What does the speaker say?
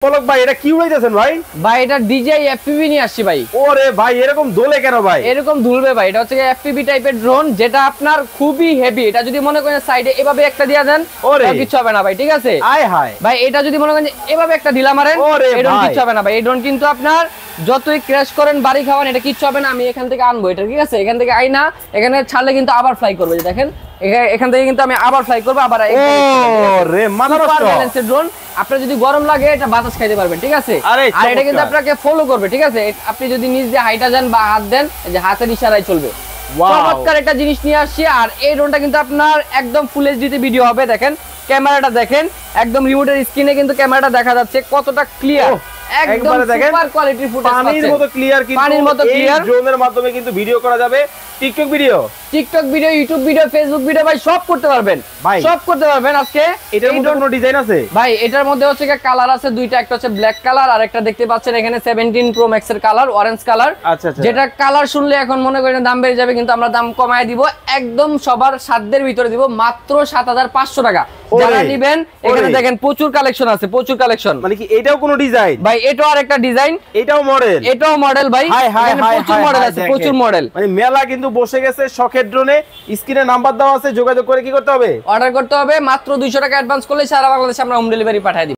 পলক ভাই এটা কি উড়াইতেছেন ভাই? ভাই এটা DJI FPV নিয়ে আসছি ভাই। ওরে ভাই এরকম দোলে কেন ভাই? এরকম দুলবে ভাই, এটা হচ্ছে FPV টাইপের ড্রোন, যেটা আপনার খুবই হেভি। এটা যদি মনে করেন সাইডে এভাবে একটা দিয়া দেন তাও কিছু হবে না ভাই, ঠিক আছে? আয় হায় ভাই এটা যদি মনে করেন এভাবে একটা ঢিলা মারেন এই ড্রোন কিছু হবে না ভাই। এই ড্রোন কিন্তু আপনার যতই ক্র্যাশ করেন বাড়ি খাওয়ান এটা কিচ্ছু হবে না। আমি এখান থেকে আনবো এটা, ঠিক আছে? এখান থেকে আইনা এখানে ছাড়লে কিন্তু আবার ফ্লাই করবে, দেখেন এখান থেকে কিন্তু আমি আবার ফ্লাই করবো আবার। ওরে মাথা নষ্ট ব্যালেন্সের ড্রোন, আপনার যদি গরম লাগে এটা বাতাস খাইতে পারবেন, ঠিক আছে? আর এটা কিন্তু আপনাকে ফলো করবে, ঠিক আছে? আপনি যদি নিজ দিয়ে হাইটা যান বা হাত দেন, এই যে হাতের ইশারায় চলবে। চমৎকার একটা জিনিস নিয়ে আসছি। আর এই ড্রোনটা কিন্তু আপনার একদম ফুল এইচডি তে ভিডিও হবে। দেখেন ক্যামেরাটা, দেখেন একদম রিমোটের স্ক্রিনে কিন্তু ক্যামেরাটা দেখা যাচ্ছে কতটা ক্লিয়ার, একদম সুপার কোয়ালিটির ফুটেজ পাচ্ছেন। পানির মতো ক্লিয়ার, কিন্তু পানির মতো ক্লিয়ার। এই ড্রোনের মাধ্যমে কিন্তু ভিডিও করা যাবে, TikTok video, YouTube video, Facebook video ভাই সব করতে পারবেন ভাই, সব করতে পারবেন। আজকে এটার মধ্যে কোনো ডিজাইন আছে ভাই? এটার মধ্যে হচ্ছে কালার আছে দুইটা, একটা হচ্ছে ব্ল্যাক কালার আর একটা দেখতে পাচ্ছেন এখানে 17 প্রো ম্যাক্স এর কালার, অরেঞ্জ কালার। আচ্ছা আচ্ছা, যেটা কালার শুনলে এখন মনে করেন দাম বেড়ে যাবে, কিন্তু আমরা দাম কমায় দিব, একদম সবার সাধ্যের ভিতরে দিব, মাত্র 7500 টাকা। যারা নেবেন এখানে দেখেন প্রচুর কালেকশন আছে, প্রচুর কালেকশন। মানে কি এটাও কোনো ডিজাইন ভাই? এটাও আরেকটা ডিজাইন, এটাও মডেল, এটাও মডেল ভাই। প্রচুর মডেল আছে, প্রচুর মডেল। মানে মেলা কিন্তু বসে গেছে শখের ড্রোনে। স্ক্রিনে নাম্বার দেওয়া আছে, যোগাযোগ করে কি করতে হবে? অর্ডার করতে হবে। মাত্র 200 টাকা অ্যাডভান্স করলে সারা বাংলাদেশে আমরা হোম ডেলিভারি পাঠিয়ে দিব।